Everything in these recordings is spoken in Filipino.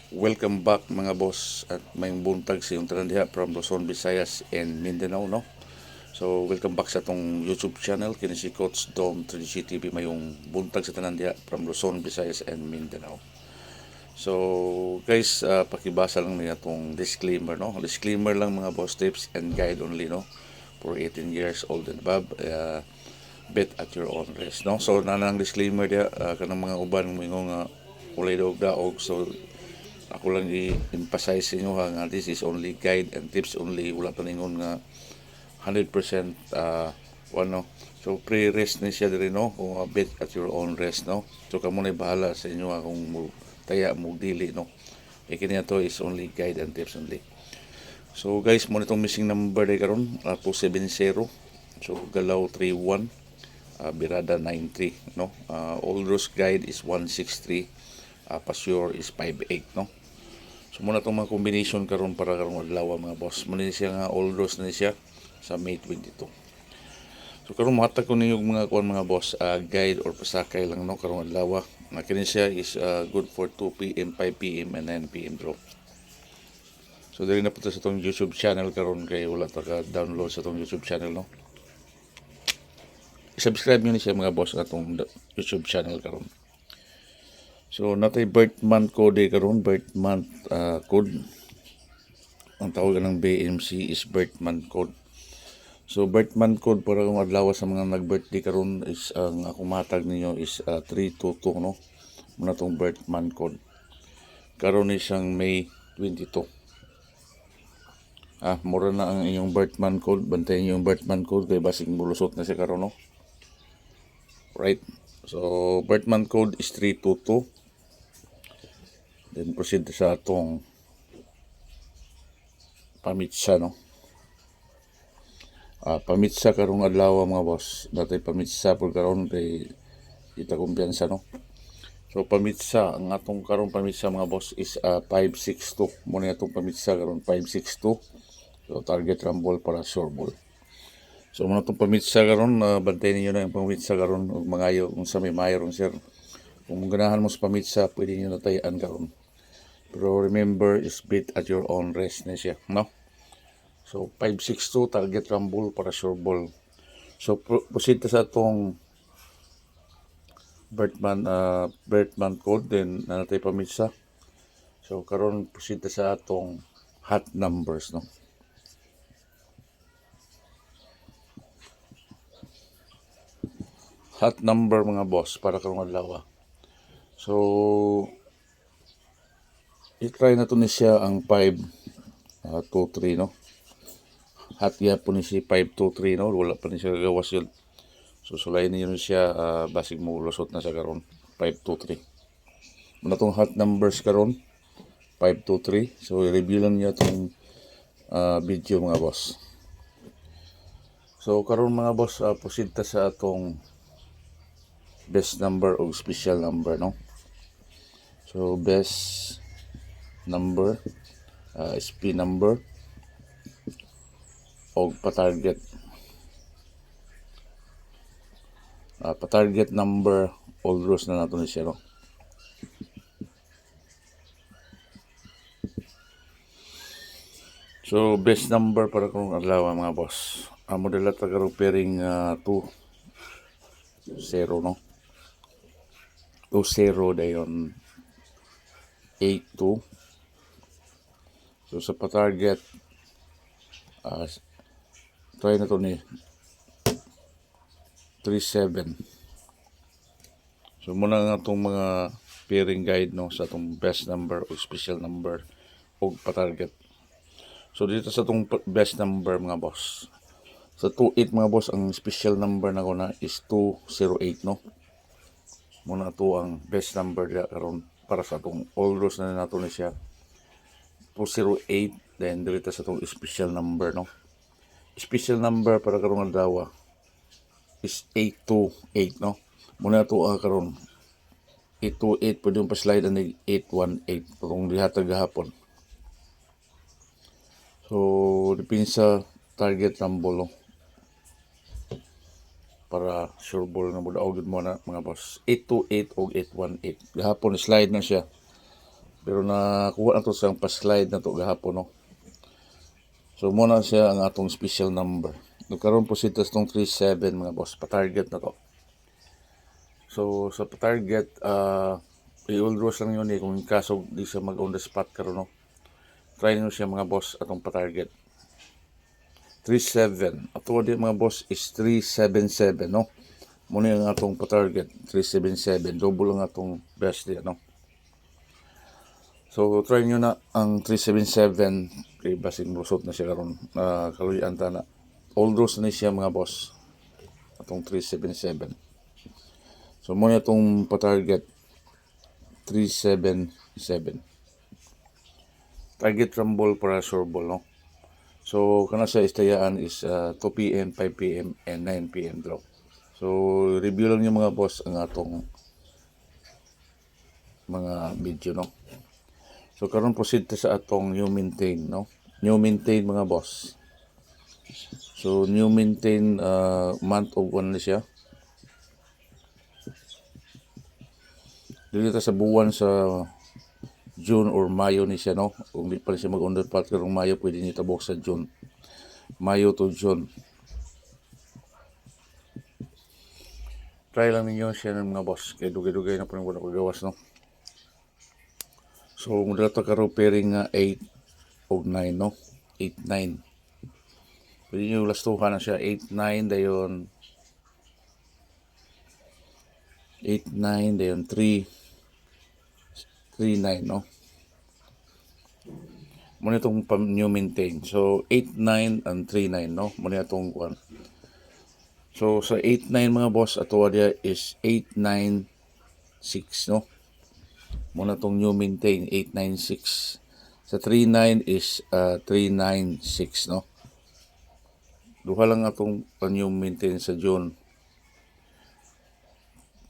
Welcome back mga boss at may buntag sa yung tanan diha from Luzon, Visayas and Mindanao, no? So welcome back sa tong YouTube channel kini si Coach Dom 3G TV mayong buntag sa tanan diha from Luzon, Visayas and Mindanao. So guys, pakibasa lang niya tong disclaimer, no? Disclaimer lang mga boss, tips and guide only, no? For 18 years old and above. Bet at your own risk, no? So nanang disclaimer dia, kanang mga uban mo nga ulay daog. So ako lang i-emphasize sa inyo nga this is only guide and tips only, wala pa ningon nga 100% ano. So pre-rest ni siya diri, no, kung bet at your own rest, no. So kamo na bahala sa inyo kung mo taya mo dili, no. Kini to is only guide and tips only. So guys, mo nitong missing number day karon 270. So galaw 31, birada 93, no. Old Rose guide is 163, Pasure is 58, no. So muna itong mga combination karon para karong adlaw mga boss. Muna siya nga all rose na siya sa May 22. So karon mahatag ko ninyo mga kuan mga boss, guide or pasakay lang, no, karong adlaw. Nga kini siya is good for 2 PM, 5 PM and 9 PM draw. So dili na po sa itong YouTube channel karon kay wala ta ka download sa itong YouTube channel, no. I-subscribe nyo ni siya mga boss atong YouTube channel karon. So natay birth month code karon, birth month code. Ang tawag ng BMC is birth month code. So birth month code para kung adlaw sa mga nag-birthday karon is ang akong matag ninyo is 322, no. Muna tong birth month code. Karon is siyang May 22. Mura na ang inyong birth month code. Bantayan niyo yung birth month code kay basig bulusot na siya karon, no. Right. So birth month code is 322. Then proceed sa atong pamitsa, no. Pamitsa karong adlaw mga boss. Datay pamitsa pud karon kay kita kumpiyansa, no. So pamitsa ang atong karong pamitsa mga boss is 562. Mo na atong pamitsa karon 562. So target rumble para sure ball. So mo na atong pamitsa karon, bantayan niyo na yung pamitsa karon ug mangayo kung sa may mayroon sir. Kung ganahan mo sa pamitsa, pwede niyo natayan karon. Pero remember, is beat at your own rest na siya, no? So, 562, target rumble para sure ball. So, proceed sa itong birth month code, then nanatay pamitsa. So, karon proceed sa atong hot numbers, no? Hot number mga boss para karong adlaw. So, i-try na to ni siya ang 523, no. Hot po ni si 523, no. Wala pa ni siya gagawas yun. So sulayin niyo siya, basig mo lusot na sa karon 523. Muna tong hot numbers karon 523. So i-review lang niya tong video mga boss. So karon mga boss, proceed ta sa atong best number o special number, no. So best number, SP number o pa-target. Pa-target number all rows na nato ni siya, no. So best number para kung adlaw mga boss. Model at tagaro pairing 2 0, no. 2-0 dayon 8-2. So sa pa-target, try na to ni 3-7. So muna nga itong mga pairing guide, no, sa itong best number o special number o pa-target. So dito sa itong best number mga boss, sa 28 mga boss, ang special number na ko na is 208, no. Muna ito ang best number na karon para sa itong all rows na nato ni siya 208. Then dito sa itong special number, no. Special number para karong adlaw is 828, no. Muna ito karon 828, pwede yung pa-slide ang 818 kung dihatag gahapon. So depende sa target rumble, no, para sure ball na mo daog mo na mga boss. 828 o 818 gahapon slide na siya. Pero nakuha na to sa pa-slide na to gahapon, no. So muna siya ang atong special number. Nagkaroon po sita sa itong 37 mga boss, pa-target na to. So sa pa-target, i-all draws lang yun kung kaso di siya mag on the spot karon, no. Try nyo siya mga boss atong pa-target. 37. Ato di mga boss is 377, no. Muna yung atong pa-target, 377. Double ang atong best di, no. So try nyo na ang 377 kay basing lusot na siya karon. Kaluyan ta na. All draws na siya mga boss. Atong 377. So muna itong pa-target 377. Target rumble para sure ball, no. So kana sa istayaan is 2 PM, 5 PM and 9 PM draw. So review lang yung mga boss ang atong mga video, no. So karon proceed ta sa atong new maintain, no. New maintain mga boss. So new maintain month of 1 na siya. Dili ta sa buwan sa June or Mayo ni siya, no. Kung di pa siya mag-underpart karong Mayo, pwede niyo tabok sa June. Mayo to June. Try lang ninyo siya ng mga boss. Kaya dugay-dugay na po yung wala pagawas, no. So muna ito karo pairing nga 8 o 9, no. 8-9. Pwede nyo lastuhan na siya. 8-9 dayon 8-9 dayon 3-9, no. Muna itong new maintain. So 8-9 and 3-9, no. Muna itong kuan. So sa 8-9 mga boss, ato dia is 8-9-6, no. Muna itong new maintain 8-9-6. Sa 3-9 is 3-9-6, no. Duha lang atong new maintain sa June.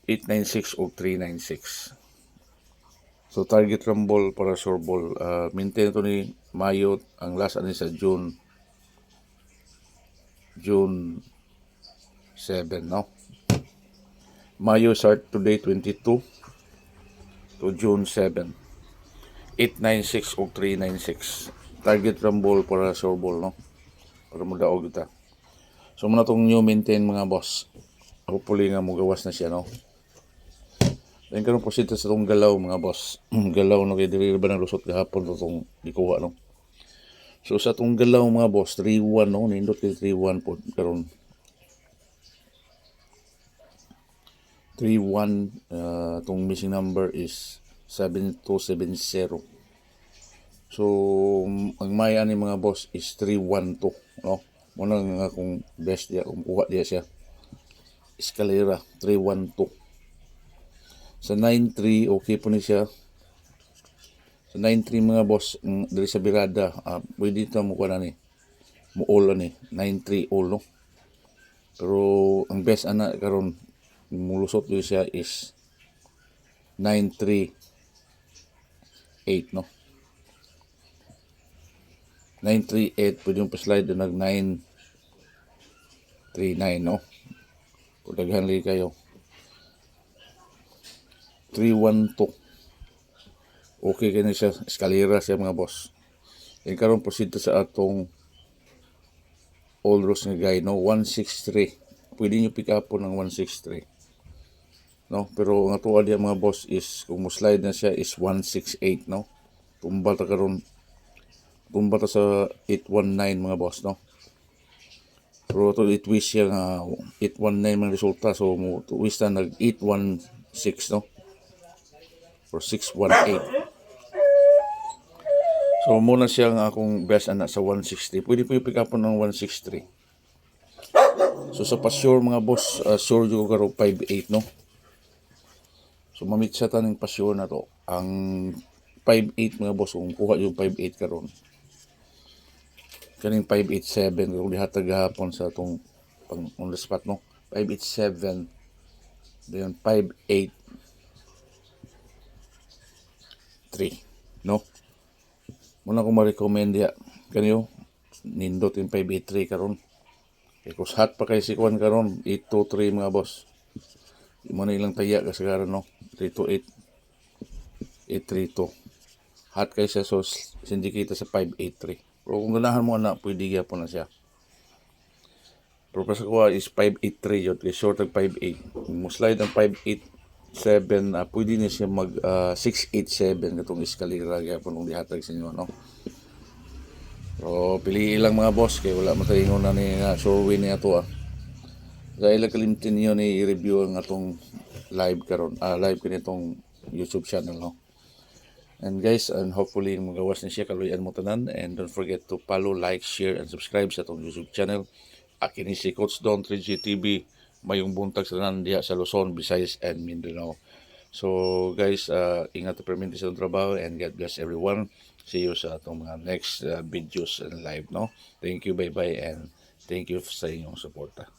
8-9-6 o 3-9-6. So target rumble para sure ball. Maintain ito ni Mayo, ang last ani sa June 7, no. Mayo start today 22 to June 7. 8-9-6 o 3-9-6. Target rumble para sure ball, no. Para mo daog kita. So muna tong new maintain mga boss. Hopefully nga mo gawas na siya, no. Then karon po sito sa itong galaw mga boss. Galaw, no, kaya dili ba ng lusot kahapon itong ikuha, no. So sa itong galaw mga boss, 3-1, no, nindot kay 3-1 po karon. 3-1, itong missing number is 7270. So ang maya ni mga boss is 312, no. Muna nga kung best dia, kung kuha dia siya. Escalera, 312. Sa 9-3, okay po ni siya. Sa 9-3 mga boss, dali sa birada, pwede ito mo na ni. Mo-all ni, 9-3 all, no. Pero ang best ana karon mulusot yun siya is 9-3-8, no. 9-3-8, pwede yung pa-slide nag 9-3-9, no. Kung daghan li kayo. 3-1-2. Okay kaya siya, eskalera siya mga boss. Then karon proceed sa atong all draws nga guy, no. 163. Pwede nyo pick up po ng 163, no. Pero ang atuwa diya mga boss is kung mo slide na siya is 168, no. Tumba ta karon, tumba ta sa 819 mga boss, no. Pero to itwist siya nga 819 mga resulta, so mo twist na nag 816, no. Or 618. So muna siya nga akong best ana sa 160. Pwede po yung pick up ng 163. So sa pa-sure mga boss, sure yung karo 5-8, no. So mamit sa taning pa-sure na to. Ang 5-8 mga boss, kung kuha yung 5-8 karon. Kaning 5-8-7 kung dihatag gahapon sa itong pang on the spot, no. 5-8-7. Then 5-8-3, no. Muna ko ma-recommend ya kanyo nindot yung 583 karon. Kay kus hot pa kay si Kwan karon 823 mga boss. Di mo na ilang taya kasagaran, no. 328 832. hot kay siya so syndicate sa 583. Pero kung ganahan mo na pwede gyapon na siya. Pero pa sa kuha is 583 yun kay short tag 58. Mo slide ang 587 pwede na siya mag 687 katong eskalera gyapon kung dihatag sa inyo no. So pili lang mga boss kay wala mataingon na ni sure win niya to Dahil kalimtin niyo ni i-review ang atong live karon live kanitong YouTube channel no. And guys, and hopefully magawas ni siya kaluyan mo tanan and don't forget to follow, like, share and subscribe sa atong YouTube channel. Akin ni si Coach Don 3G TV mayong buntag sa tanan diha sa Luzon, Visayas and Mindanao. So guys, ingat permanente sa trabaho and God bless everyone. See you sa atong mga next videos and live no. Thank you, bye bye and thank you sa inyong suporta.